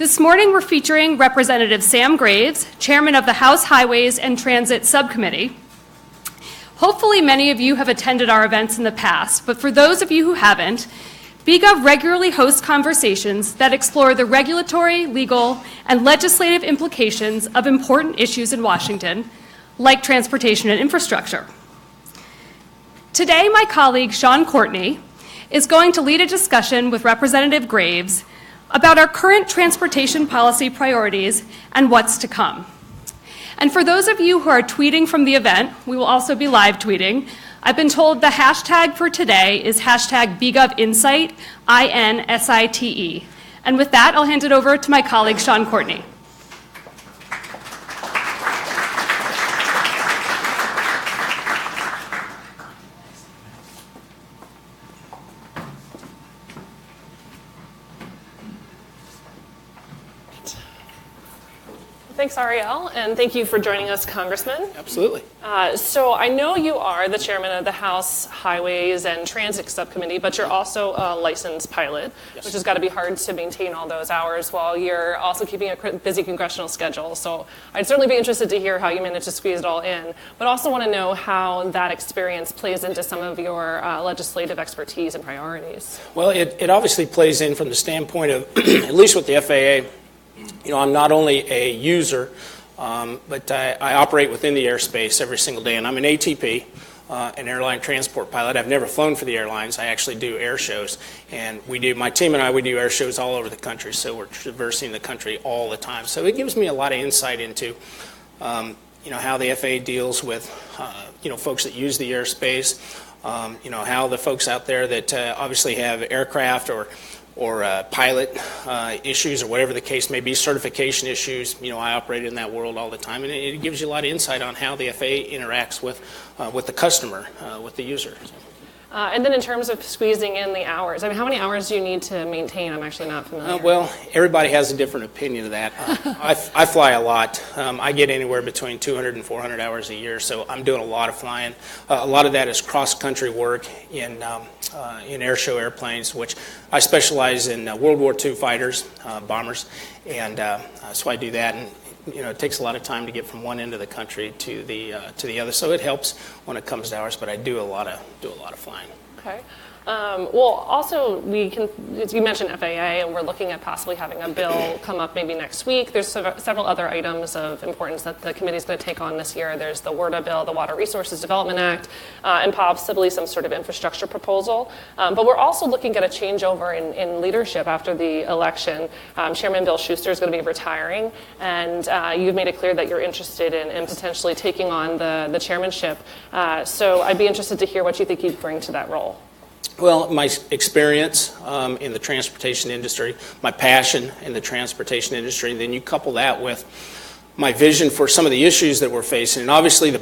This morning we're featuring Representative Sam Graves, Chairman of the House Highways and Transit Subcommittee. Hopefully many of you have attended our events in the past, but for those of you who haven't, BGOV regularly hosts conversations that explore the regulatory, legal, and legislative implications of important issues in Washington, like transportation and infrastructure. Today, my colleague, Shaun Courtney, is going to lead a discussion with Representative Graves about our current transportation policy priorities and what's to come. And for those of you who are tweeting from the event, we will also be live tweeting. I've been told the hashtag for today is hashtag BGOVInsight, INSITE. And with that, I'll hand it over to my colleague, Shaun Courtney. Thanks, Ariel, and thank you for joining us, Congressman. Absolutely. So I know you are the chairman of the House Highways and Transit Subcommittee, but you're also a licensed pilot, Yes. which has got to be hard to maintain all those hours while you're also keeping a busy congressional schedule. So I'd certainly be interested to hear how you manage to squeeze it all in, but also want to know how that experience plays into some of your legislative expertise and priorities. Well, it obviously plays in from the standpoint of, at least with the FAA, I'm not only a user, but I operate within the airspace every single day, and I'm an ATP, an airline transport pilot. I've never flown for the airlines. I actually do air shows, and my team and I, we do air shows all over the country, so we're traversing the country all the time. So it gives me a lot of insight into, how the FAA deals with, folks that use the airspace, how the folks out there that obviously have aircraft or pilot issues or whatever the case may be, certification issues. I operate in that world all the time, and it gives you a lot of insight on how the FAA interacts with the customer, with the user. And then in terms of squeezing in the hours, how many hours do you need to maintain? I'm actually not familiar. Well, everybody has a different opinion of that. I fly a lot. I get anywhere between 200 and 400 hours a year, so I'm doing a lot of flying. A lot of that is cross-country work in airshow airplanes, which I specialize in World War II fighters, bombers, and so I do that. And it takes a lot of time to get from one end of the country to the other, so it helps when it comes to hours. But I do a lot of flying. Okay. Well, also, you mentioned FAA, and we're looking at possibly having a bill come up maybe next week. There's several other items of importance that the committee is going to take on this year. There's the WRDA bill, the Water Resources Development Act, and possibly some sort of infrastructure proposal. But we're also looking at a changeover in leadership after the election. Chairman Bill Schuster is going to be retiring, and you've made it clear that you're interested in potentially taking on the chairmanship. So I'd be interested to hear what you think you'd bring to that role. Well, my experience in the transportation industry, my passion in the transportation industry, then you couple that with my vision for some of the issues that we're facing. And obviously,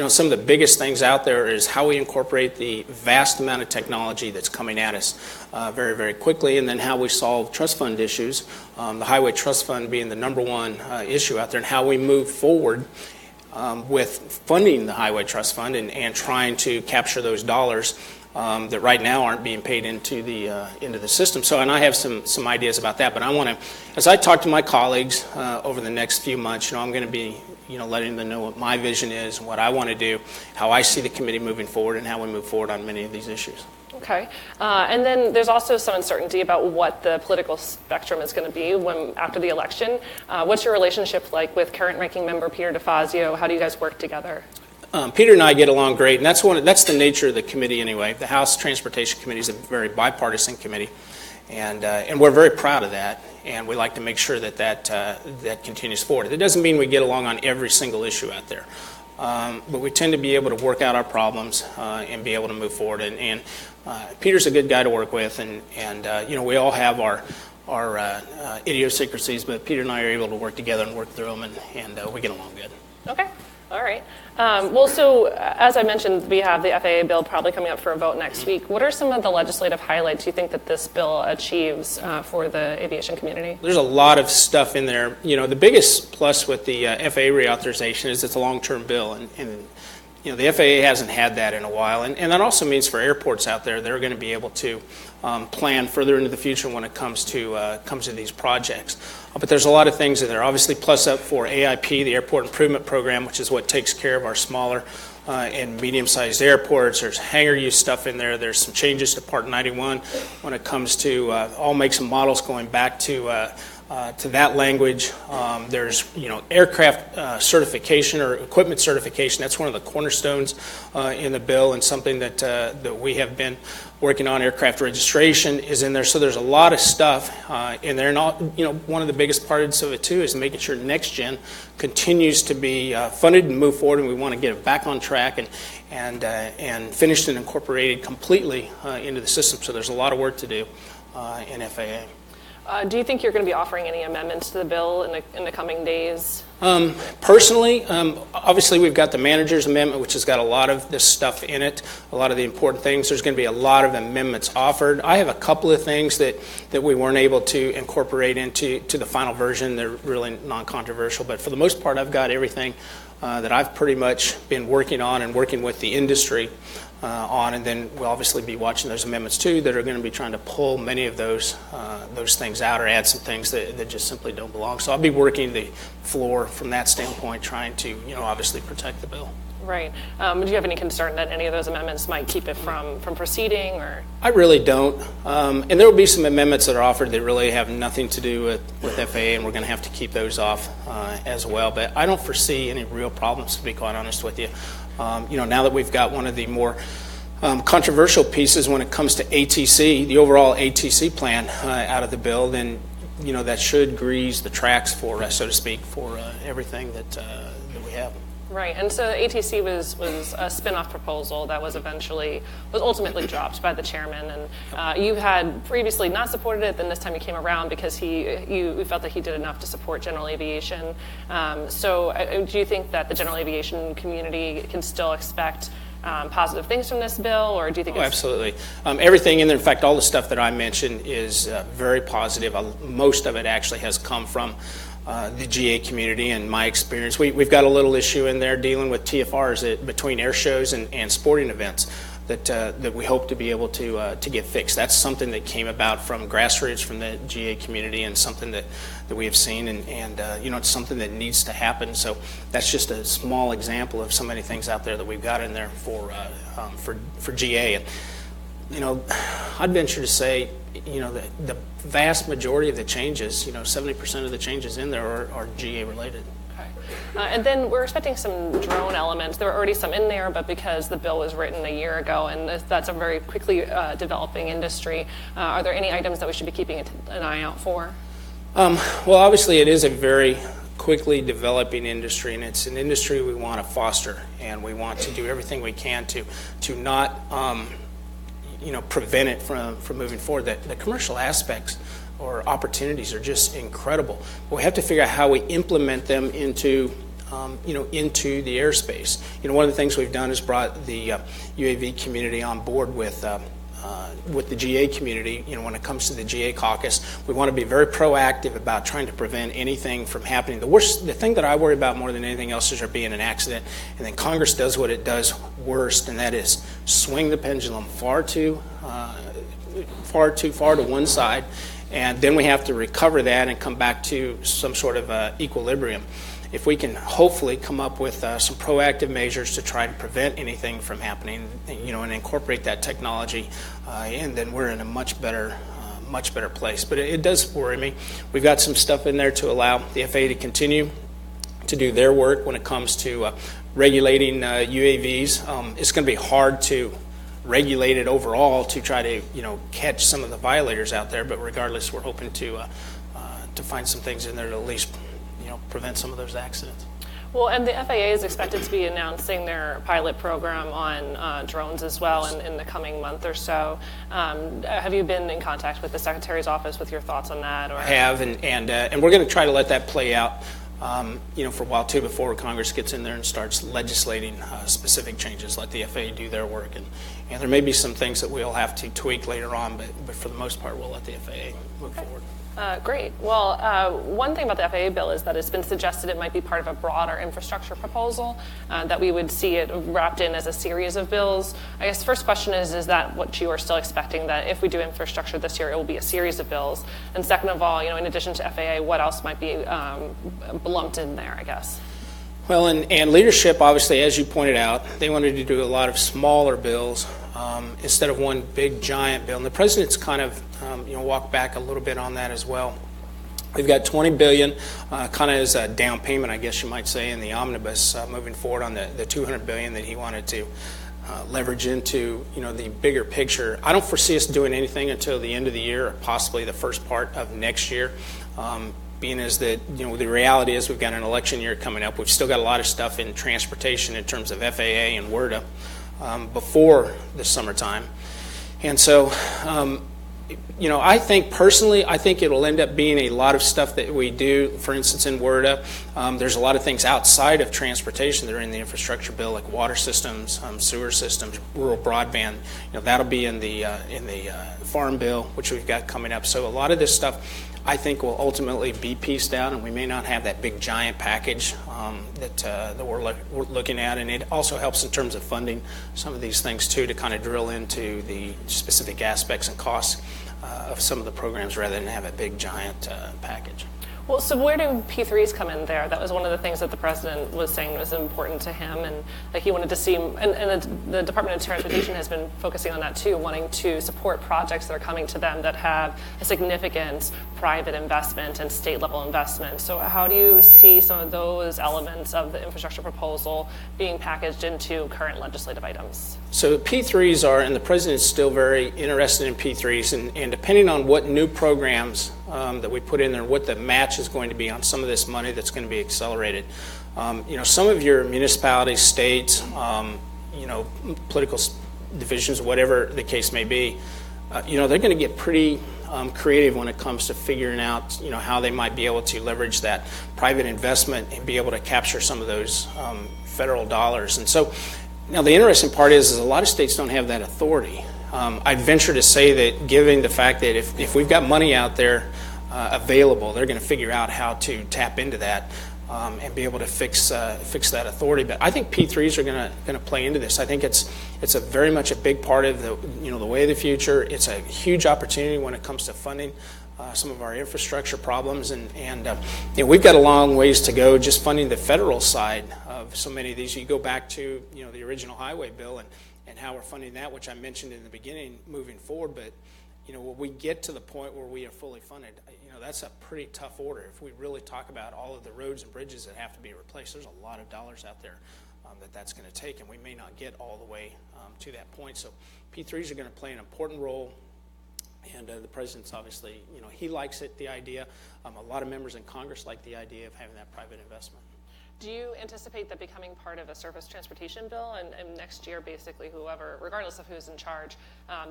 some of the biggest things out there is how we incorporate the vast amount of technology that's coming at us very, very quickly, and then how we solve trust fund issues, the Highway Trust Fund being the number one issue out there, and how we move forward with funding the Highway Trust Fund and trying to capture those dollars that right now aren't being paid into the system. So, and I have some ideas about that. But I want to, as I talk to my colleagues over the next few months, I'm going to be, letting them know what my vision is, what I want to do, how I see the committee moving forward, and how we move forward on many of these issues. Okay. And then there's also some uncertainty about what the political spectrum is going to be after the election. What's your relationship like with current ranking member Peter DeFazio? How do you guys work together? Peter and I get along great, and that's the nature of the committee anyway. The House Transportation Committee is a very bipartisan committee, and we're very proud of that, and we like to make sure that continues forward. It doesn't mean we get along on every single issue out there, but we tend to be able to work out our problems and be able to move forward. And Peter's a good guy to work with, and we all have our idiosyncrasies, but Peter and I are able to work together and work through them, and we get along good. Okay. All right. Well, so as I mentioned, we have the FAA bill probably coming up for a vote next week. What are some of the legislative highlights you think that this bill achieves for the aviation community? There's a lot of stuff in there. The biggest plus with the FAA reauthorization is it's a long-term bill, and the FAA hasn't had that in a while, and that also means for airports out there, they're going to be able to plan further into the future when it comes to these projects. But there's a lot of things in there. Obviously, plus up for AIP, the Airport Improvement Program, which is what takes care of our smaller and medium-sized airports. There's hangar use stuff in there. There's some changes to Part 91 when it comes to all makes and models going back to that language. There's aircraft certification or equipment certification. That's one of the cornerstones in the bill, and something that we have been working on. Aircraft registration is in there. So there's a lot of stuff in there, and one of the biggest parts of it too is making sure Next Gen continues to be funded and move forward, and we want to get it back on track and finished and incorporated completely into the system. So there's a lot of work to do in FAA. Do you think you're going to be offering any amendments to the bill in the coming days? Personally, obviously we've got the manager's amendment, which has got a lot of this stuff in it, a lot of the important things. There's going to be a lot of amendments offered. I have a couple of things that we weren't able to incorporate into the final version. They're really non-controversial, but for the most part, I've got everything that I've pretty much been working on and working with the industry on, and then we'll obviously be watching those amendments too that are going to be trying to pull many of those things out or add some things that just simply don't belong. So I'll be working the floor from that standpoint, trying to obviously protect the bill. Right. Do you have any concern that any of those amendments might keep it from proceeding? Or I really don't. And there will be some amendments that are offered that really have nothing to do with FAA, and we're going to have to keep those off as well. But I don't foresee any real problems, to be quite honest with you. Now that we've got one of the more controversial pieces when it comes to ATC, the overall ATC plan out of the bill, then that should grease the tracks for, so to speak, for everything that we have. Right, and so ATC was a spin-off proposal that was ultimately dropped by the chairman, and you had previously not supported it. Then this time you came around because you felt that he did enough to support general aviation. So do you think that the general aviation community can still expect positive things from this bill, or do you think? Absolutely. Everything in there, in fact, all the stuff that I mentioned is very positive. Most of it actually has come from the GA community and my experience. We've got a little issue in there dealing with TFRs between air shows and sporting events that we hope to be able to get fixed. That's something that came about from grassroots, from the GA community, and something that we have seen, and it's something that needs to happen. So that's just a small example of so many things out there that we've got in there for GA. And I'd venture to say, the vast majority of the changes, 70% of the changes in there are GA related. And then we're expecting some drone elements. There were already some in there, but because the bill was written a year ago, and that's a very quickly developing industry, are there any items that we should be keeping an eye out for? Well, obviously it is a very quickly developing industry, and it's an industry we want to foster, and we want to do everything we can to not prevent it from moving forward. The commercial aspects or opportunities are just incredible. But we have to figure out how we implement them into the airspace. One of the things we've done is brought the UAV community on board with the GA community. When it comes to the GA caucus, we want to be very proactive about trying to prevent anything from happening. The thing that I worry about more than anything else is there being an accident, and then Congress does what it does worst, and that is swing the pendulum far too far to one side, and then we have to recover that and come back to some sort of equilibrium. If we can hopefully come up with some proactive measures to try to prevent anything from happening, and incorporate that technology, and then we're in a much better place. But it does worry me. We've got some stuff in there to allow the FAA to continue to do their work when it comes to regulating UAVs. It's going to be hard to regulate it overall to try to catch some of the violators out there, but regardless, we're hoping to find some things in there to at least prevent some of those accidents. Well, and the FAA is expected to be announcing their pilot program on drones as well in the coming month or so. Have you been in contact with the Secretary's office with your thoughts on that? Or? I have, and we're going to try to let that play out for a while too, before Congress gets in there and starts legislating specific changes. Let the FAA do their work, and there may be some things that we'll have to tweak later on, but for the most part, we'll let the FAA move forward. Great. Well, one thing about the FAA bill is that it's been suggested it might be part of a broader infrastructure proposal, that we would see it wrapped in as a series of bills. I guess the first question is that what you are still expecting, that if we do infrastructure this year, it will be a series of bills? And second of all, in addition to FAA, what else might be lumped in there, I guess? Well, and leadership, obviously, as you pointed out, they wanted to do a lot of smaller bills instead of one big giant bill. And the president's kind of walked back a little bit on that as well. We've got $20 billion kind of as a down payment, I guess you might say, in the omnibus moving forward on the $200 billion that he wanted to leverage into the bigger picture. I don't foresee us doing anything until the end of the year or possibly the first part of next year. Being as that, the reality is we've got an election year coming up. We've still got a lot of stuff in transportation in terms of FAA and WRDA before the summertime. And so, I think personally, I think it'll end up being a lot of stuff that we do. For instance, in WRDA, there's a lot of things outside of transportation that are in the infrastructure bill, like water systems, sewer systems, rural broadband. That'll be in the farm bill, which we've got coming up. So a lot of this stuff, I think, will ultimately be pieced out, and we may not have that big giant package that we're looking at. And it also helps in terms of funding some of these things too, to kind of drill into the specific aspects and costs of some of the programs rather than have a big giant package. Well, so where do P3s come in there? That was one of the things that the president was saying was important to him, and that he wanted to see, and the Department of Transportation has been focusing on that too, wanting to support projects that are coming to them that have a significant private investment and state-level investment. So how do you see some of those elements of the infrastructure proposal being packaged into current legislative items? So P3s are, and the president's still very interested in P3s, and depending on what new programs that we put in there, what the match is going to be on some of this money that's going to be accelerated. Some of your municipalities, states, political divisions, whatever the case may be, they're going to get pretty creative when it comes to figuring out, how they might be able to leverage that private investment and be able to capture some of those federal dollars. And so, now the interesting part is a lot of states don't have that authority. I'd venture to say that, given the fact that if we've got money out there available, they're going to figure out how to tap into that and be able to fix that authority. But I think P3s are going to play into this. I think it's a very much a big part of the way of the future. It's a huge opportunity when it comes to funding some of our infrastructure problems, and we've got a long ways to go just funding the federal side of so many of these. You go back to the original highway bill and how we're funding that, which I mentioned in the beginning, moving forward. But when we get to the point where we are fully funded, that's a pretty tough order. If we really talk about all of the roads and bridges that have to be replaced, there's a lot of dollars out there that's going to take, and we may not get all the way to that point. So P3s are going to play an important role. And the president's obviously, he likes it, the idea. A lot of members in Congress like the idea of having that private investment. Do you anticipate that becoming part of a surface transportation bill, and next year, basically, whoever, regardless of who's in charge,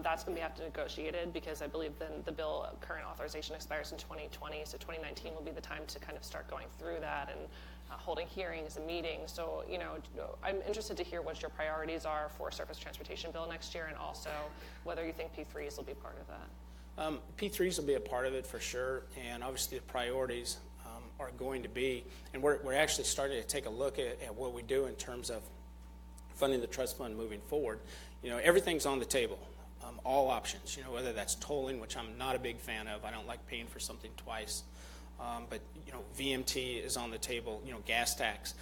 that's going to have to be negotiated? Because I believe then the bill current authorization expires in 2020, so 2019 will be the time to kind of start going through that and holding hearings and meetings. So, I'm interested to hear what your priorities are for surface transportation bill next year, and also whether you think P3s will be part of that. P3s will be a part of it for sure, and obviously the priorities are going to be, and we're actually starting to take a look at what we do in terms of funding the trust fund moving forward. Everything's on the table, all options, whether that's tolling, which I'm not a big fan of. I don't like paying for something twice. But VMT is on the table, gas tax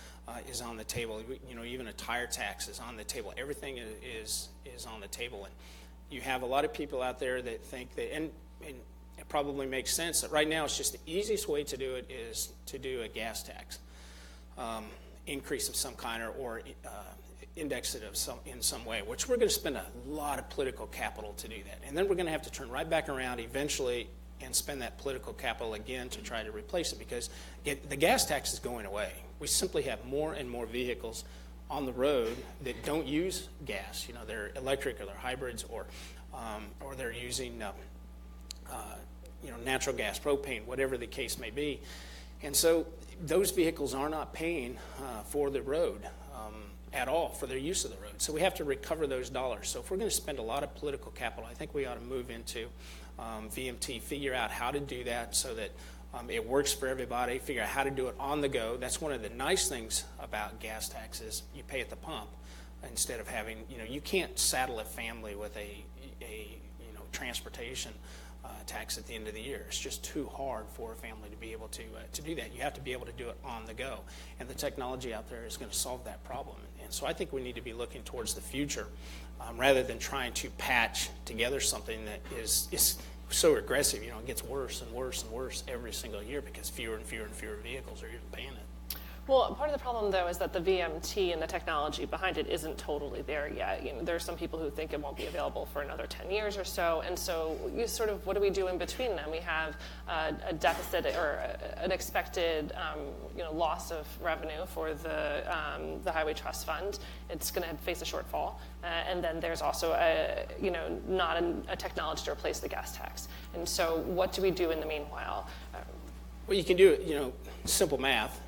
is on the table, even a tire tax is on the table. Everything is on the table. And you have a lot of people out there that think that, and it probably makes sense, that right now it's just the easiest way to do it is to do a gas tax increase of some kind, or index it in some way, which we're going to spend a lot of political capital to do that. And then we're going to have to turn right back around eventually and spend that political capital again to try to replace it, because the gas tax is going away. We simply have more and more vehicles on the road that don't use gas. They're electric, or they're hybrids, or they're using natural gas, propane, whatever the case may be. And so those vehicles are not paying for the road at all, for their use of the road. So we have to recover those dollars. So if we're going to spend a lot of political capital, I think we ought to move into VMT, figure out how to do that so that it works for everybody, figure out how to do it on the go. That's one of the nice things about gas taxes. You pay at the pump instead of having, you can't saddle a family with a transportation tax at the end of the year. It's just too hard for a family to be able to do that. You have to be able to do it on the go. And the technology out there is going to solve that problem. And so I think we need to be looking towards the future rather than trying to patch together something that is so regressive. It gets worse and worse and worse every single year because fewer and fewer and fewer vehicles are even paying it. Well, part of the problem, though, is that the VMT and the technology behind it isn't totally there yet. There are some people who think it won't be available for another 10 years or so, and so what do we do in between them? We have a deficit or an expected loss of revenue for the Highway Trust Fund. It's going to face a shortfall, and then there's also not a technology to replace the gas tax. And so what do we do in the meanwhile? Well, you can do it, simple math,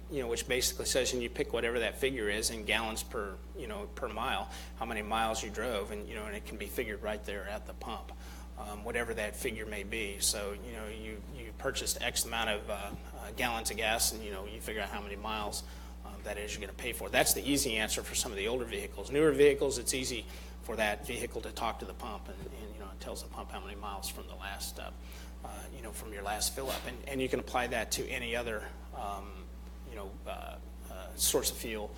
which basically says, and you pick whatever that figure is in gallons per mile, how many miles you drove, and it can be figured right there at the pump, whatever that figure may be. So, you purchased X amount of gallons of gas, and, you figure out how many miles that is you're going to pay for. That's the easy answer for some of the older vehicles. Newer vehicles, it's easy for that vehicle to talk to the pump, and it tells the pump how many miles from the last from your last fill up, and you can apply that to any other source of fuel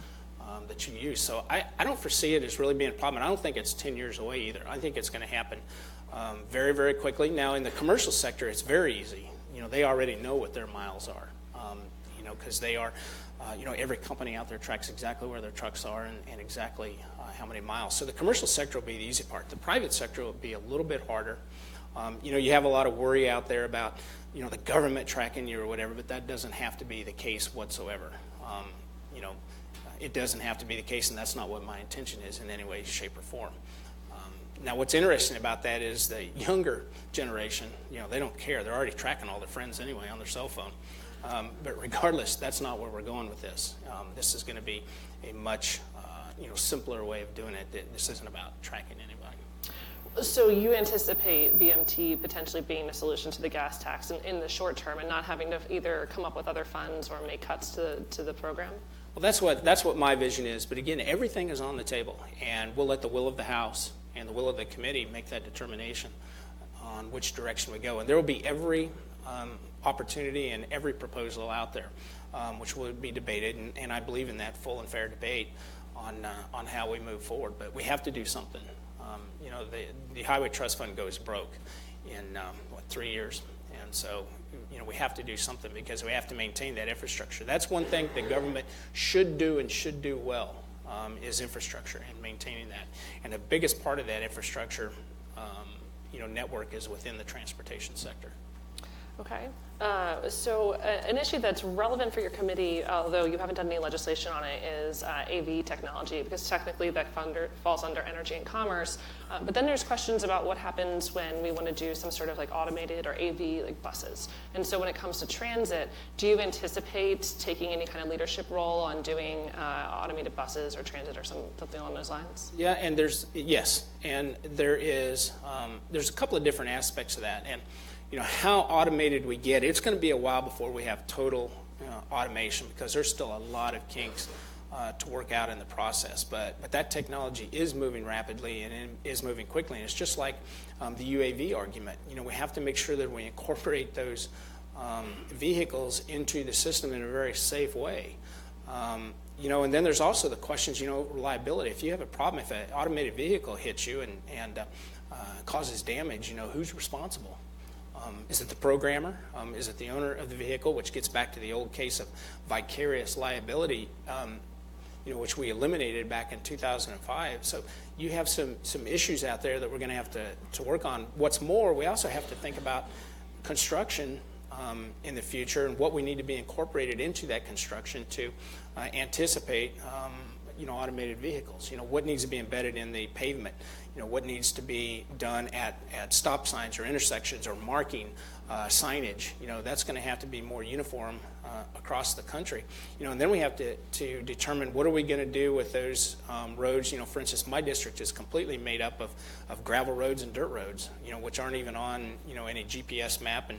that you use. So I don't foresee it as really being a problem. And I don't think it's 10 years away either. I think it's going to happen very, very quickly. Now in the commercial sector, it's very easy. They already know what their miles are. Because they are, every company out there tracks exactly where their trucks are and exactly how many miles. So the commercial sector will be the easy part. The private sector will be a little bit harder. You have a lot of worry out there about, the government tracking you or whatever, but that doesn't have to be the case whatsoever. It doesn't have to be the case, and that's not what my intention is in any way, shape, or form. Now, what's interesting about that is the younger generation, they don't care. They're already tracking all their friends anyway on their cell phone. But regardless, that's not where we're going with this. This is going to be a much simpler way of doing it. This isn't about tracking anybody. So you anticipate VMT potentially being a solution to the gas tax in the short term, and not having to either come up with other funds or make cuts to the program? Well, that's what my vision is. But again, everything is on the table, and we'll let the will of the House and the will of the committee make that determination on which direction we go. And there will be every opportunity and every proposal out there, which will be debated, and I believe in that full and fair debate on how we move forward. But we have to do something. The Highway Trust Fund goes broke in 3 years, and so we have to do something because we have to maintain that infrastructure. That's one thing the government should do and should do well, is infrastructure and maintaining that. And the biggest part of that infrastructure network is within the transportation sector. Okay. So an issue that's relevant for your committee, although you haven't done any legislation on it, is AV technology, because technically that falls under energy and commerce. But then there's questions about what happens when we want to do some sort of automated or AV buses. And so when it comes to transit, do you anticipate taking any kind of leadership role on doing automated buses or transit or something along those lines? Yeah, and there's a couple of different aspects of that. And how automated we get, it's going to be a while before we have total automation, because there's still a lot of kinks to work out in the process. But that technology is moving rapidly and it is moving quickly. And it's just like the UAV argument. We have to make sure that we incorporate those vehicles into the system in a very safe way. And then there's also the questions, reliability. If you have a problem, if an automated vehicle hits you and causes damage, who's responsible? Is it the programmer? Is it the owner of the vehicle? Which gets back to the old case of vicarious liability, which we eliminated back in 2005. So you have some issues out there that we're going to have to work on. What's more, we also have to think about construction in the future and what we need to be incorporated into that construction to anticipate automated vehicles. What needs to be embedded in the pavement, what needs to be done at stop signs or intersections or marking signage, that's going to have to be more uniform across the country. And then we have to determine what are we going to do with those roads. For instance, my district is completely made up of gravel roads and dirt roads, which aren't even on, any GPS map,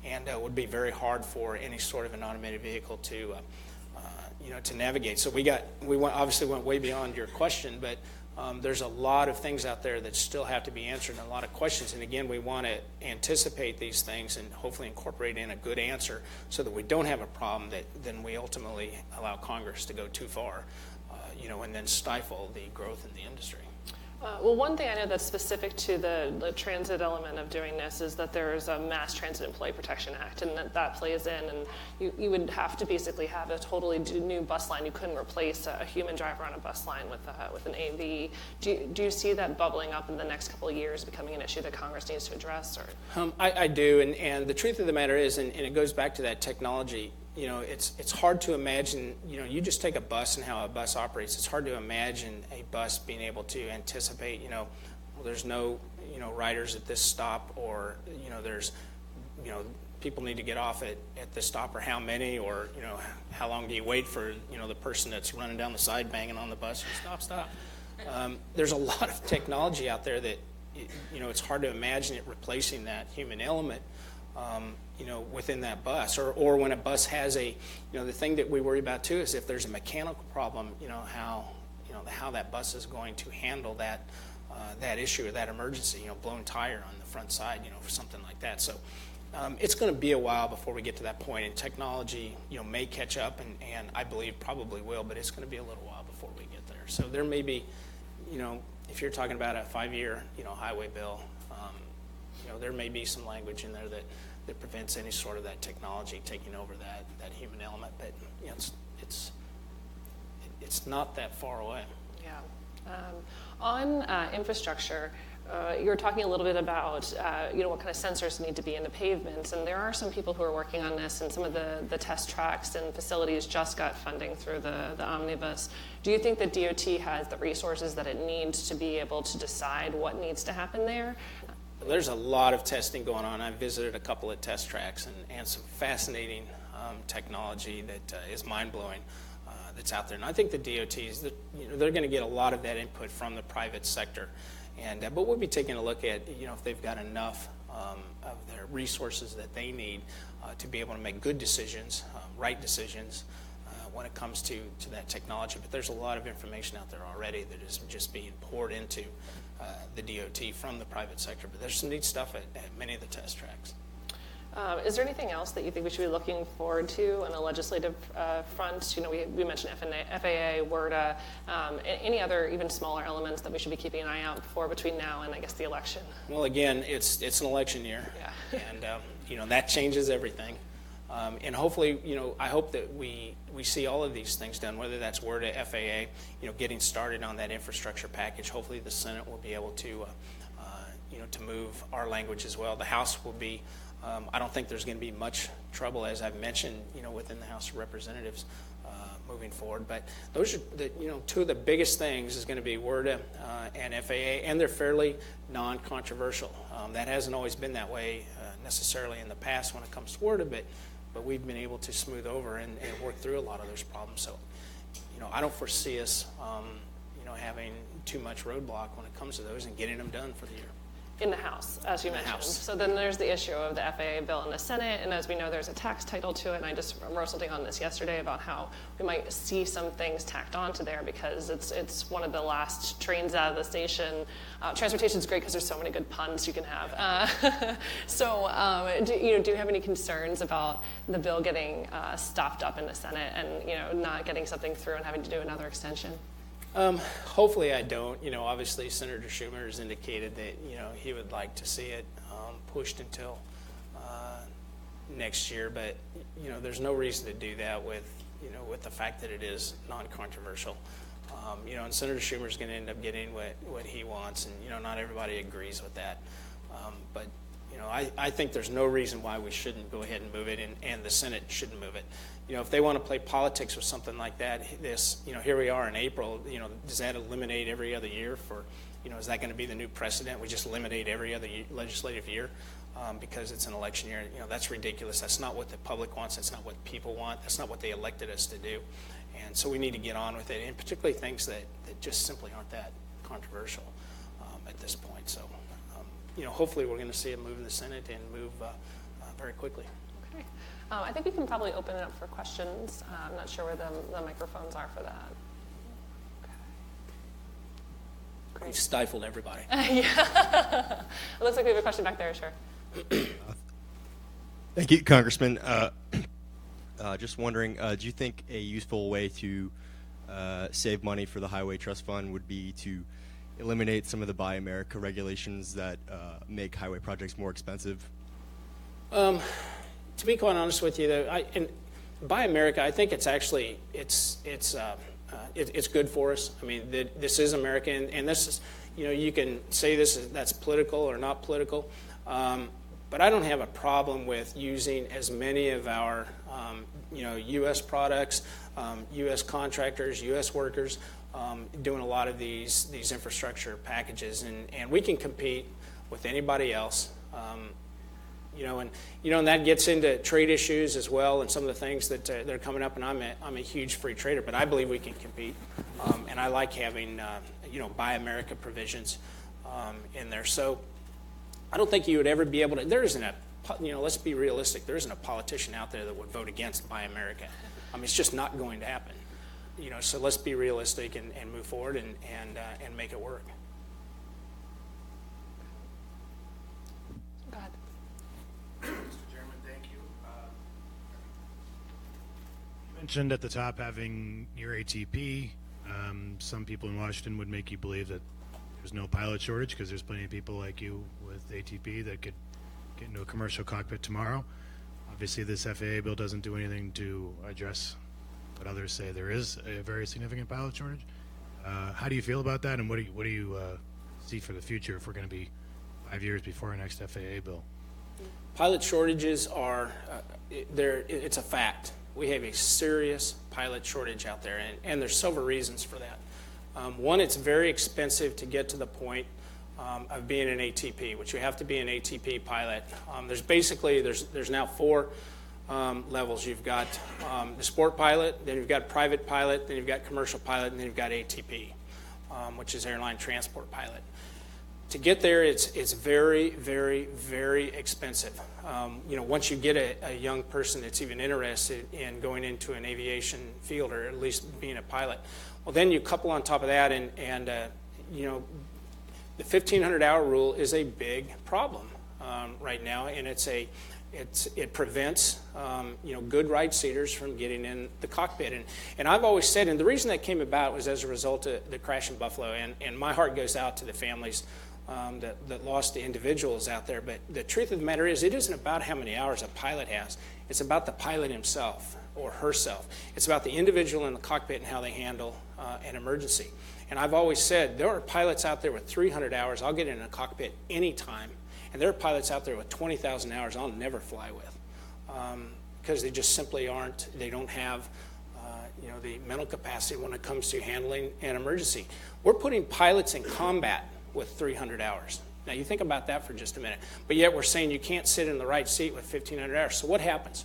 and would be very hard for any sort of an automated vehicle to navigate. So obviously went way beyond your question, but there's a lot of things out there that still have to be answered and a lot of questions. And again, we want to anticipate these things and hopefully incorporate in a good answer so that we don't have a problem that then we ultimately allow Congress to go too far, and then stifle the growth in the industry. Well, one thing I know that's specific to the transit element of doing this is that there's a Mass Transit Employee Protection Act, and that plays in, and you would have to basically have a totally new bus line. You couldn't replace a human driver on a bus line with an AV. Do you see that bubbling up in the next couple of years, becoming an issue that Congress needs to address? Or? I do, and the truth of the matter is, and it goes back to that technology. It's hard to imagine, you just take a bus and how a bus operates. It's hard to imagine a bus being able to anticipate, well, there's no, riders at this stop, or, there's, people need to get off at this stop, or how many, or, how long do you wait for, the person that's running down the side banging on the bus, or stop. There's a lot of technology out there that, it's hard to imagine it replacing that human element. Within that bus, or when a bus has the thing that we worry about too is if there's a mechanical problem, how that bus is going to handle that issue or that emergency, blown tire on the front side, for something like that. So it's going to be a while before we get to that point, and technology, may catch up, and I believe probably will, but it's going to be a little while before we get there. So there may be, if you're talking about a 5-year, highway bill, there may be some language in there that prevents any sort of that technology taking over that human element, but it's not that far away. Yeah. On infrastructure, you were talking a little bit about what kind of sensors need to be in the pavements, and there are some people who are working on this, and some of the test tracks and facilities just got funding through the omnibus. Do you think that DOT has the resources that it needs to be able to decide what needs to happen there? There's a lot of testing going on. I've visited a couple of test tracks and some fascinating technology that is mind-blowing that's out there. And I think the DOTs, they're going to get a lot of that input from the private sector. But we'll be taking a look at, if they've got enough of their resources that they need to be able to make good decisions, right decisions, when it comes to that technology. But there's a lot of information out there already that is just being poured into the DOT from the private sector. But there's some neat stuff at many of the test tracks. Is there anything else that you think we should be looking forward to on a legislative front? We mentioned FAA, WRDA, any other even smaller elements that we should be keeping an eye out for between now and, I guess, the election? Well, again, it's an election year, yeah. And that changes everything. And hopefully, I hope that we see all of these things done, whether that's WRDA, FAA, getting started on that infrastructure package. Hopefully the Senate will be able to, to move our language as well. The House will be, I don't think there's going to be much trouble, as I've mentioned, within the House of Representatives moving forward. But those are the, two of the biggest things is going to be WRDA and FAA, and they're fairly non-controversial. That hasn't always been that way necessarily in the past when it comes to WRDA, but we've been able to smooth over and work through a lot of those problems. So, I don't foresee us, having too much roadblock when it comes to those and getting them done for the year. In the House, as you mentioned. So then there's the issue of the FAA bill in the Senate, and as we know, there's a tax title to it, and I just wrote something on this yesterday about how we might see some things tacked onto there because it's one of the last trains out of the station. Transportation's great because there's so many good puns you can have. Do you have any concerns about the bill getting stopped up in the Senate and not getting something through and having to do another extension? Hopefully I don't. Obviously Senator Schumer has indicated that, he would like to see it pushed until next year, but, there's no reason to do that with the fact that it is non-controversial. And Senator Schumer is going to end up getting what he wants, and, not everybody agrees with that. But I think there's no reason why we shouldn't go ahead and move it, and the Senate shouldn't move it. If they want to play politics with something like that, here we are in April, does that eliminate every other year for, is that going to be the new precedent? We just eliminate every other legislative year? because it's an election year. That's ridiculous. That's not what the public wants. That's not what people want. That's not what they elected us to do. And so we need to get on with it, and particularly things that just simply aren't that controversial at this point. So, hopefully we're going to see it move in the Senate and move very quickly. Okay. I think we can probably open it up for questions. I'm not sure where the microphones are for that. Okay. We've stifled everybody. Yeah. It looks like we have a question back there, sure. Thank you, Congressman. Just wondering, do you think a useful way to save money for the Highway Trust Fund would be to eliminate some of the Buy America regulations that make highway projects more expensive? To be quite honest with you, though, Buy America, I think it's actually it's good for us. I mean, this is America, and this is, you can say that's political or not political, but I don't have a problem with using as many of our U.S. products, U.S. contractors, U.S. workers, doing a lot of these infrastructure packages, and we can compete with anybody else. And that gets into trade issues as well, and some of the things that are coming up. And I'm a huge free trader, but I believe we can compete, and I like having Buy America provisions in there. So I don't think you would ever be able to. There isn't let's be realistic. There isn't a politician out there that would vote against Buy America. I mean, it's just not going to happen. So let's be realistic and move forward and make it work. Go ahead. Mr. Chairman, thank you. You mentioned at the top having your ATP. Some people in Washington would make you believe that there's no pilot shortage because there's plenty of people like you with ATP that could get into a commercial cockpit tomorrow. Obviously, this FAA bill doesn't do anything to address what others say there is a very significant pilot shortage. How do you feel about that, and what do you see for the future if we're going to be 5 years before our next FAA bill? Pilot shortages are, it's a fact. We have a serious pilot shortage out there, and there's several reasons for that. One, it's very expensive to get to the point of being an ATP, which you have to be an ATP pilot. There's now 4 levels. You've got the sport pilot, then you've got private pilot, then you've got commercial pilot, and then you've got ATP, which is airline transport pilot. To get there, it's very, very, very expensive. Once you get a young person that's even interested in going into an aviation field, or at least being a pilot, well, then you couple on top of that, and the 1,500-hour rule is a big problem right now, and it prevents good right-seaters from getting in the cockpit. And I've always said, and the reason that came about was as a result of the crash in Buffalo, and my heart goes out to the families that lost the individuals out there. But the truth of the matter is, it isn't about how many hours a pilot has. It's about the pilot himself or herself. It's about the individual in the cockpit and how they handle an emergency. And I've always said, there are pilots out there with 300 hours. I'll get in a cockpit anytime. And there are pilots out there with 20,000 hours I'll never fly with because they just simply aren't. They don't have the mental capacity when it comes to handling an emergency. We're putting pilots in combat with 300 hours. Now, you think about that for just a minute. But yet we're saying you can't sit in the right seat with 1,500 hours. So what happens?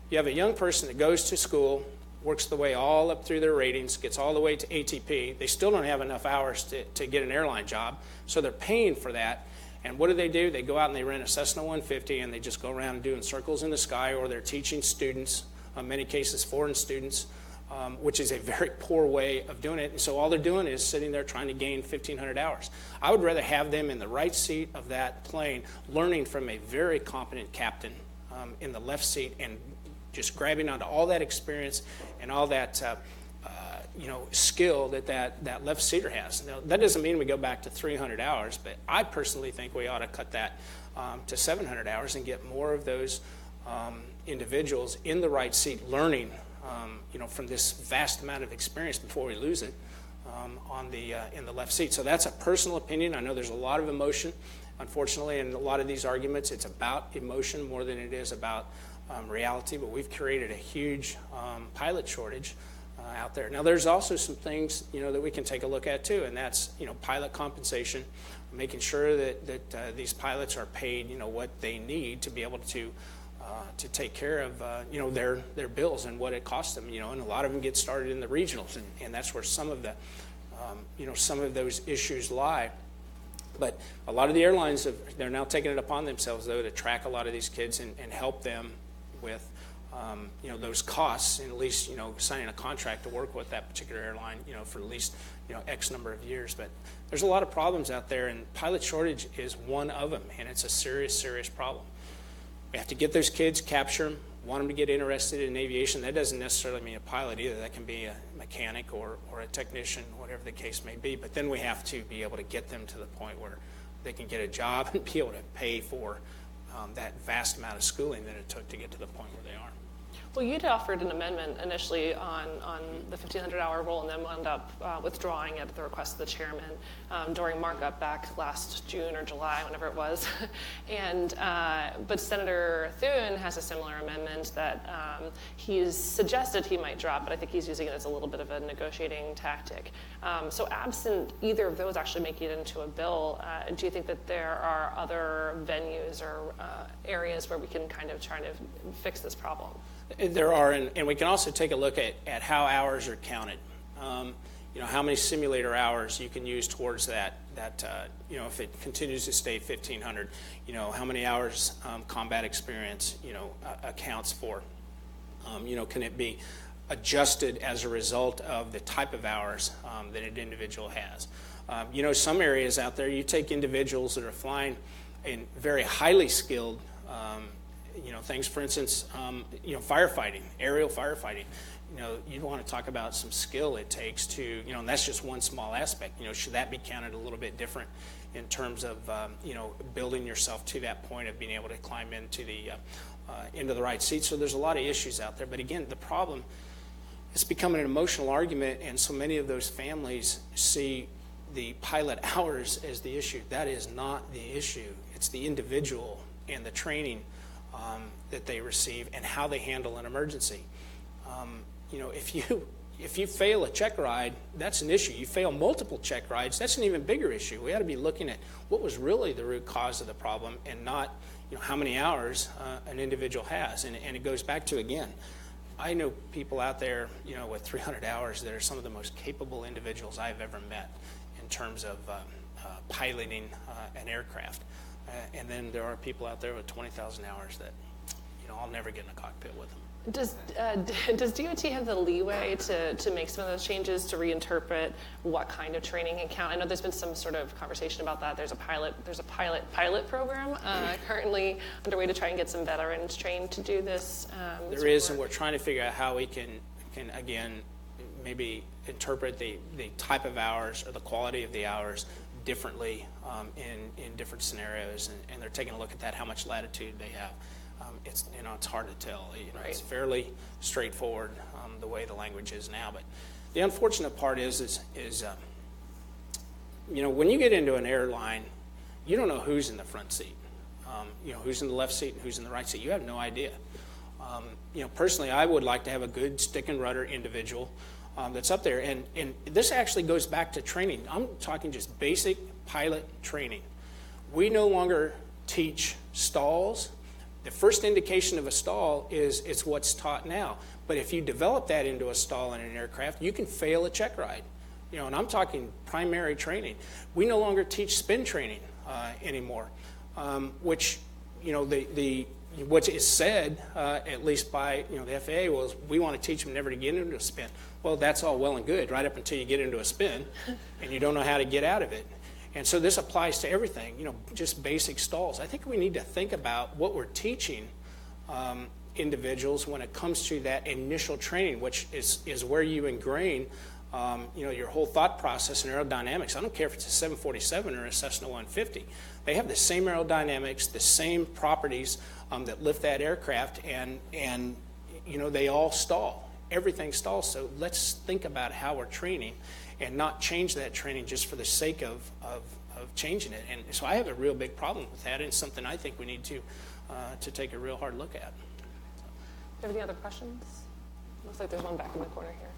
You have a young person that goes to school, works the way all up through their ratings, gets all the way to ATP. They still don't have enough hours to get an airline job, so they're paying for that. And what do? They go out and they rent a Cessna 150, and they just go around doing circles in the sky, or they're teaching students, in many cases foreign students, which is a very poor way of doing it. And so all they're doing is sitting there trying to gain 1,500 hours. I would rather have them in the right seat of that plane, learning from a very competent captain in the left seat, and just grabbing onto all that experience and all that skill that left seater has. Now, that doesn't mean we go back to 300 hours, but I personally think we ought to cut that to 700 hours and get more of those individuals in the right seat, learning from this vast amount of experience before we lose it in the left seat. So that's a personal opinion. I know there's a lot of emotion, unfortunately, in a lot of these arguments. It's about emotion more than it is about reality, but we've created a huge pilot shortage out there. Now, there's also some things, that we can take a look at too, and that's, pilot compensation, making sure that these pilots are paid, what they need to be able to take care of, their bills and what it costs them, and a lot of them get started in the regionals, and that's where some of the, some of those issues lie. But a lot of the airlines, they're now taking it upon themselves, though, to track a lot of these kids and help them with, those costs, and at least, signing a contract to work with that particular airline, for at least, X number of years. But there's a lot of problems out there, and pilot shortage is one of them, and it's a serious, serious problem. We have to get those kids, capture them, want them to get interested in aviation. That doesn't necessarily mean a pilot either. That can be a mechanic or a technician, whatever the case may be. But then we have to be able to get them to the point where they can get a job and be able to pay for that vast amount of schooling that it took to get to the point where they are. Well, you'd offered an amendment initially on the 1,500-hour rule and then wound up withdrawing it at the request of the chairman during markup back last June or July, whenever it was. But Senator Thune has a similar amendment that he's suggested he might drop, but I think he's using it as a little bit of a negotiating tactic. So absent either of those actually making it into a bill, do you think that there are other venues or areas where we can kind of try to fix this problem? There are, and we can also take a look at how hours are counted. How many simulator hours you can use towards that if it continues to stay 1,500, how many hours combat experience, accounts for. Can it be adjusted as a result of the type of hours that an individual has? Some areas out there, you take individuals that are flying in very highly skilled things, for instance, firefighting, aerial firefighting. You'd want to talk about some skill it takes to, and that's just one small aspect. Should that be counted a little bit different in terms of, building yourself to that point of being able to climb into the right seat? So there's a lot of issues out there. But again, the problem, it's becoming an emotional argument, and so many of those families see the pilot hours as the issue. That is not the issue. It's the individual and the training that they receive and how they handle an emergency. If you fail a check ride, that's an issue. You fail multiple check rides, that's an even bigger issue. We ought to be looking at what was really the root cause of the problem and not how many hours an individual has. And it goes back to, again, I know people out there with 300 hours that are some of the most capable individuals I've ever met in terms of piloting an aircraft. And then there are people out there with 20,000 hours that, I'll never get in a cockpit with them. Does DOT have the leeway to make some of those changes to reinterpret what kind of training can count? I know there's been some sort of conversation about that. There's a pilot program currently underway to try and get some veterans trained to do this. There is, and we're trying to figure out how we can again maybe interpret the type of hours or the quality of the hours differently in different scenarios, and they're taking a look at that, how much latitude they have. It's hard to tell. Right. It's fairly straightforward the way the language is now. But the unfortunate part is when you get into an airline, you don't know who's in the front seat. Who's in the left seat and who's in the right seat. You have no idea. Personally, I would like to have a good stick and rudder individual that's up there. And this actually goes back to training. I'm talking just basic pilot training. We no longer teach stalls. The first indication of a stall is it's what's taught now. But if you develop that into a stall in an aircraft, you can fail a check ride. And I'm talking primary training. We no longer teach spin training anymore, which, what is said, at least by the FAA, was we want to teach them never to get into a spin. Well, that's all well and good, right up until you get into a spin, and you don't know how to get out of it. And so this applies to everything, just basic stalls. I think we need to think about what we're teaching individuals when it comes to that initial training, which is where you ingrain your whole thought process in aerodynamics. I don't care if it's a 747 or a Cessna 150. They have the same aerodynamics, the same properties that lift that aircraft, and they all stall. Everything stalls. So let's think about how we're training and not change that training just for the sake of changing it. And so I have a real big problem with that, and it's something I think we need to take a real hard look at. Do you have any other questions? Looks like there's one back in the corner here.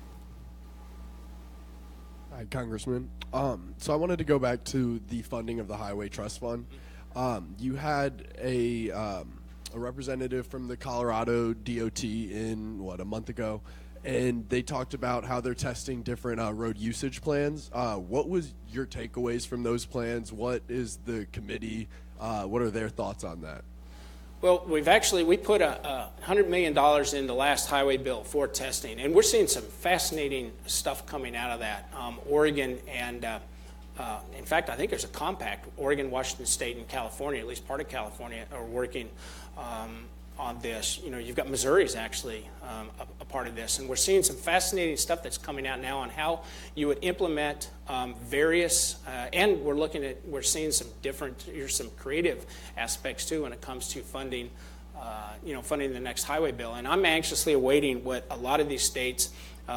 Hi, Congressman. So I wanted to go back to the funding of the Highway Trust Fund. You had a representative from the Colorado DOT in, a month ago, and they talked about how they're testing different road usage plans. What was your takeaways from those plans? What is the committee, what are their thoughts on that? Well, we put $100 million in the last highway bill for testing, and we're seeing some fascinating stuff coming out of that. Oregon and, in fact, I think there's a compact. Oregon, Washington State, and California, at least part of California, are working on this. You've got Missouri's actually a part of this, and we're seeing some fascinating stuff that's coming out now on how you would implement various, and we're seeing some creative aspects too when it comes to funding, funding the next highway bill. And I'm anxiously awaiting what a lot of these states,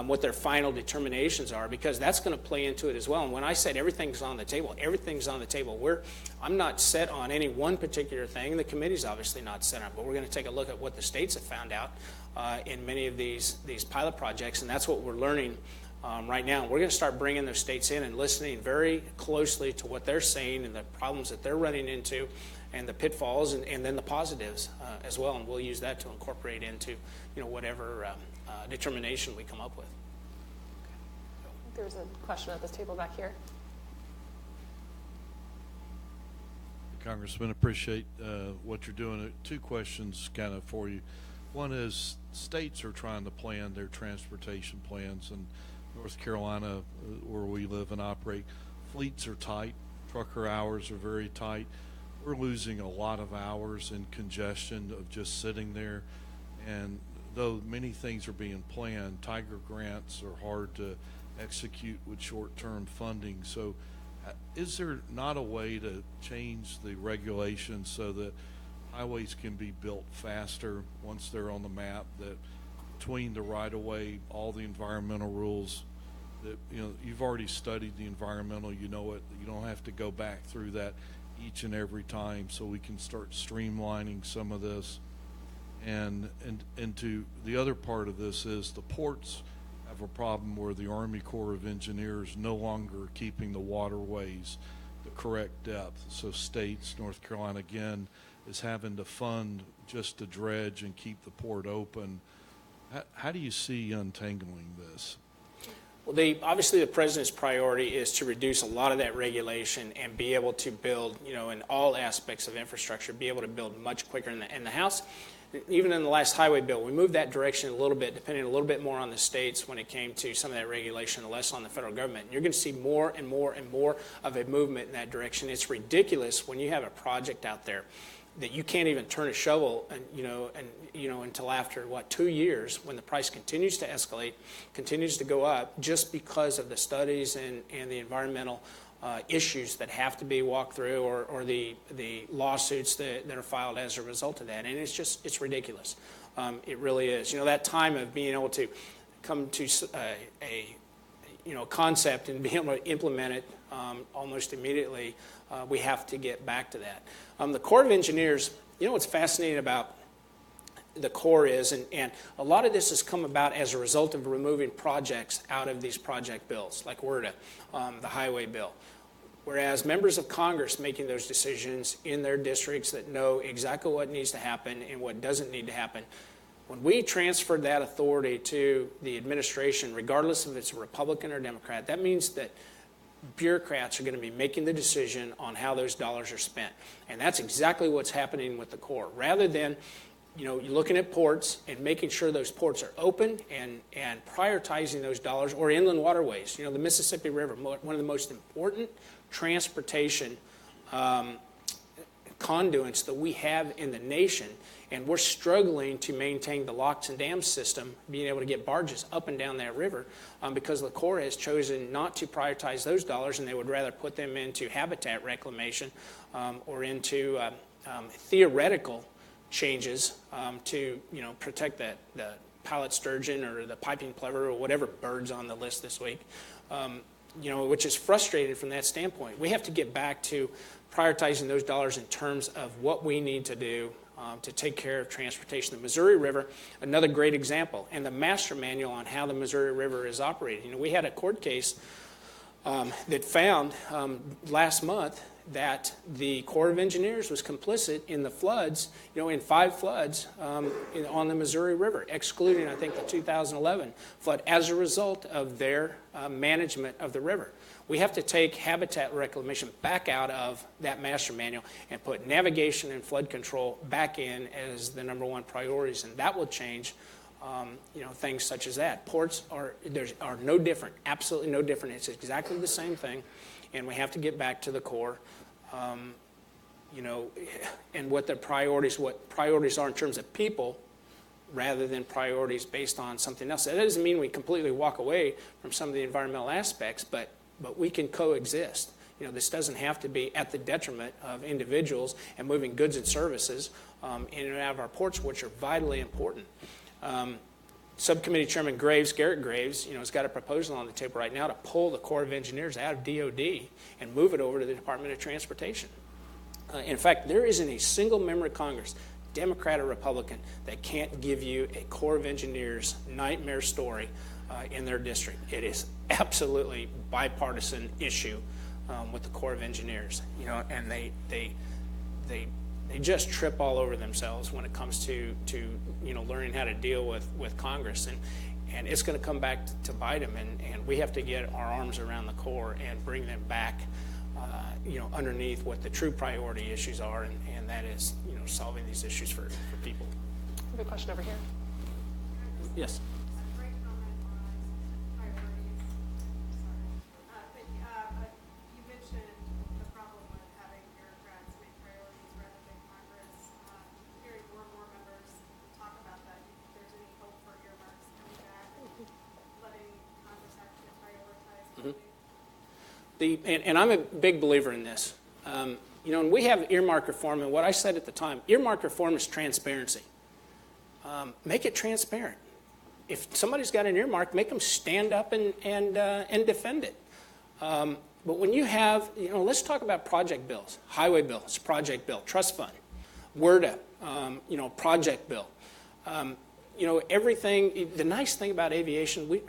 what their final determinations are, because that's going to play into it as well. And when I said everything's on the table, everything's on the table. I'm not set on any one particular thing. The committee's obviously not set on, but we're going to take a look at what the states have found out in many of these pilot projects, and that's what we're learning right now. We're going to start bringing those states in and listening very closely to what they're saying and the problems that they're running into and the pitfalls and then the positives as well, and we'll use that to incorporate into whatever determination we come up with. There's a question at this table back here. Congressman, appreciate what you're doing. Two questions kind of for you. One is states are trying to plan their transportation plans. In North Carolina, where we live and operate, fleets are tight. Trucker hours are very tight. We're losing a lot of hours in congestion of just sitting there. And though many things are being planned, Tiger grants are hard to execute with short-term funding. So is there not a way to change the regulations so that highways can be built faster once they're on the map, that between the right-of-way, all the environmental rules, that you've already studied the environmental, you know it, you don't have to go back through that each and every time, so we can start streamlining some of this. And to the other part of this is the ports have a problem where the Army Corps of Engineers no longer are keeping the waterways the correct depth. So states, North Carolina again, is having to fund just to dredge and keep the port open. How do you see untangling this? Well, obviously the president's priority is to reduce a lot of that regulation and be able to build, in all aspects of infrastructure, be able to build much quicker. In the House, even in the last highway bill, we moved that direction a little bit, depending a little bit more on the states when it came to some of that regulation and less on the federal government. You're going to see more and more and more of a movement in that direction. It's ridiculous when you have a project out there that you can't even turn a shovel, until after 2 years, when the price continues to escalate, continues to go up, just because of the studies and the environmental issues that have to be walked through, or the lawsuits that are filed as a result of that. And it's ridiculous. It really is. That time of being able to come to a concept and be able to implement it almost immediately, we have to get back to that. The Corps of Engineers, what's fascinating about the Corps is, and a lot of this has come about as a result of removing projects out of these project bills, like WRDA, the highway bill. Whereas members of Congress making those decisions in their districts that know exactly what needs to happen and what doesn't need to happen, when we transferred that authority to the administration, regardless if it's a Republican or Democrat, that means that bureaucrats are going to be making the decision on how those dollars are spent. And that's exactly what's happening with the Corps. Rather than you're looking at ports and making sure those ports are open and prioritizing those dollars, or inland waterways. The Mississippi River, one of the most important transportation conduits that we have in the nation, and we're struggling to maintain the locks and dams system, being able to get barges up and down that river, because the Corps has chosen not to prioritize those dollars, and they would rather put them into habitat reclamation or into theoretical changes to protect the pilot sturgeon or the piping plover or whatever bird's on the list this week, which is frustrating from that standpoint. We have to get back to prioritizing those dollars in terms of what we need to do to take care of transportation. The Missouri River, another great example, and the master manual on how the Missouri River is operating. We had a court case that found last month that the Corps of Engineers was complicit in the floods, in 5 floods on the Missouri River, excluding, I think, the 2011 flood as a result of their management of the river. We have to take habitat reclamation back out of that master manual and put navigation and flood control back in as the #1 priorities, and that will change things such as that. Ports are no different, absolutely no different. It's exactly the same thing, and we have to get back to the core, and what priorities are in terms of people, rather than priorities based on something else. That doesn't mean we completely walk away from some of the environmental aspects, but we can coexist. This doesn't have to be at the detriment of individuals and moving goods and services in and out of our ports, which are vitally important. Subcommittee Chairman Garrett Graves, has got a proposal on the table right now to pull the Corps of Engineers out of DOD and move it over to the Department of Transportation. In fact, there isn't a single member of Congress, Democrat or Republican, that can't give you a Corps of Engineers nightmare story in their district. It is absolutely bipartisan issue with the Corps of Engineers, and they just trip all over themselves when it comes to learning how to deal with Congress, and it's going to come back to bite them, and we have to get our arms around the Corps and bring them back underneath what the true priority issues are, and that is solving these issues for people. I have a question over here. Yes. Great comment on priorities. But you mentioned the problem with having bureaucrats make priorities rather than Congress. Hearing more and more members talk about that, if there's any hope for earmarks coming back and letting Congress actually prioritize. And I'm a big believer in this. And we have earmark reform, and what I said at the time, earmark reform is transparency. Make it transparent. If somebody's got an earmark, make them stand up and defend it. But when you have, let's talk about project bills. Highway bill, it's a project bill. Trust fund, WRDA, project bill. Everything. The nice thing about aviation,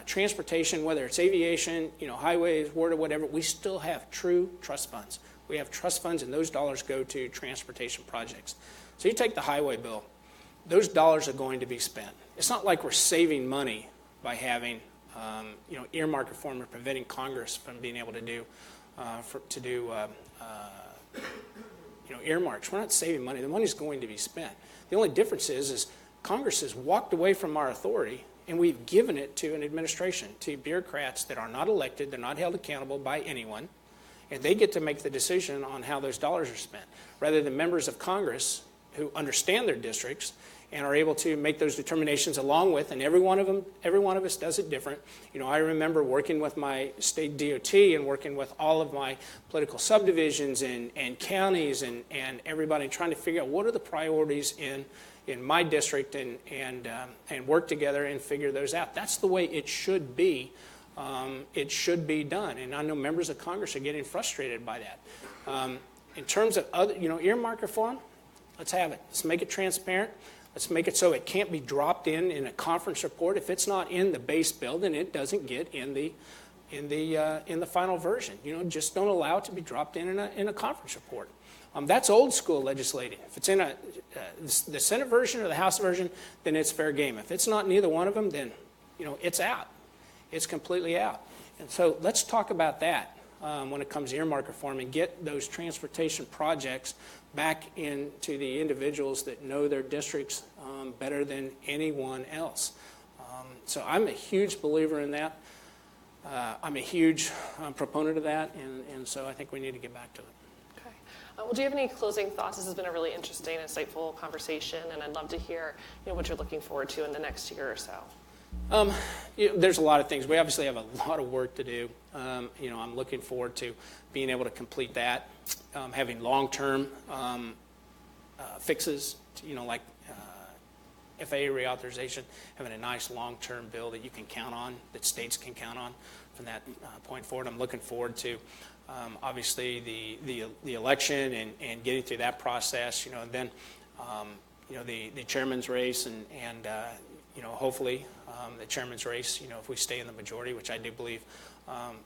transportation, whether it's aviation, highways, WRDA, whatever, we still have true trust funds. We have trust funds, and those dollars go to transportation projects. So you take the highway bill, those dollars are going to be spent. It's not like we're saving money by having, earmark reform or preventing Congress from being able to do earmarks. We're not saving money. The money's going to be spent. The only difference is Congress has walked away from our authority, and we've given it to an administration, to bureaucrats that are not elected, they're not held accountable by anyone, and they get to make the decision on how those dollars are spent, rather than members of Congress who understand their districts and are able to make those determinations along with, and every one of us does it different. I remember working with my state DOT and working with all of my political subdivisions and counties and everybody, trying to figure out what are the priorities in my district and work together and figure those out. That's the way it should be. It should be done, and I know members of Congress are getting frustrated by that. In terms of other, earmark reform, let's have it. Let's make it transparent. Let's make it so it can't be dropped in a conference report. If it's not in the base bill, then it doesn't get in the final version. Just don't allow it to be dropped in a conference report. That's old school legislating. If it's in the Senate version or the House version, then it's fair game. If it's not in either one of them, then it's out. It's completely out. And so let's talk about that when it comes to earmark reform and get those transportation projects back into the individuals that know their districts better than anyone else. So I'm a huge believer in that. I'm a huge proponent of that, and so I think we need to get back to it. Okay. Well, do you have any closing thoughts? This has been a really interesting, insightful conversation, and I'd love to hear what you're looking forward to in the next year or so. There's a lot of things. We obviously have a lot of work to do. I'm looking forward to being able to complete that, having long-term fixes, like FAA reauthorization, having a nice long-term bill that you can count on, that states can count on from that point forward. I'm looking forward to, obviously, the election and getting through that process, and then, the chairman's race and hopefully the chairman's race, if we stay in the majority, which I do believe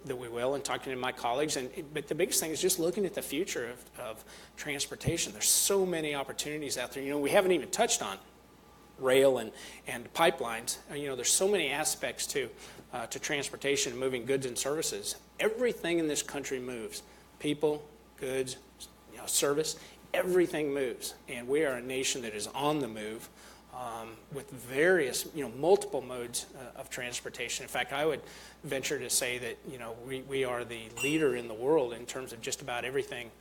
that we will, and talking to my colleagues. But the biggest thing is just looking at the future of transportation. There's so many opportunities out there. We haven't even touched on rail and pipelines. There's so many aspects to transportation, moving goods and services. Everything in this country moves. People, goods, service, everything moves. And we are a nation that is on the move with various, multiple modes of transportation. In fact, I would venture to say that, we are the leader in the world in terms of just about everything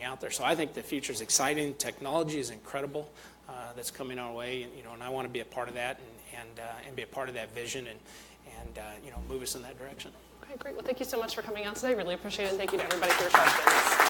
out there. So I think the future is exciting. Technology is incredible that's coming our way, and I want to be a part of that and be a part of that vision and move us in that direction. Okay, great. Well, thank you so much for coming out today. Really appreciate it. And thank you to everybody for your questions.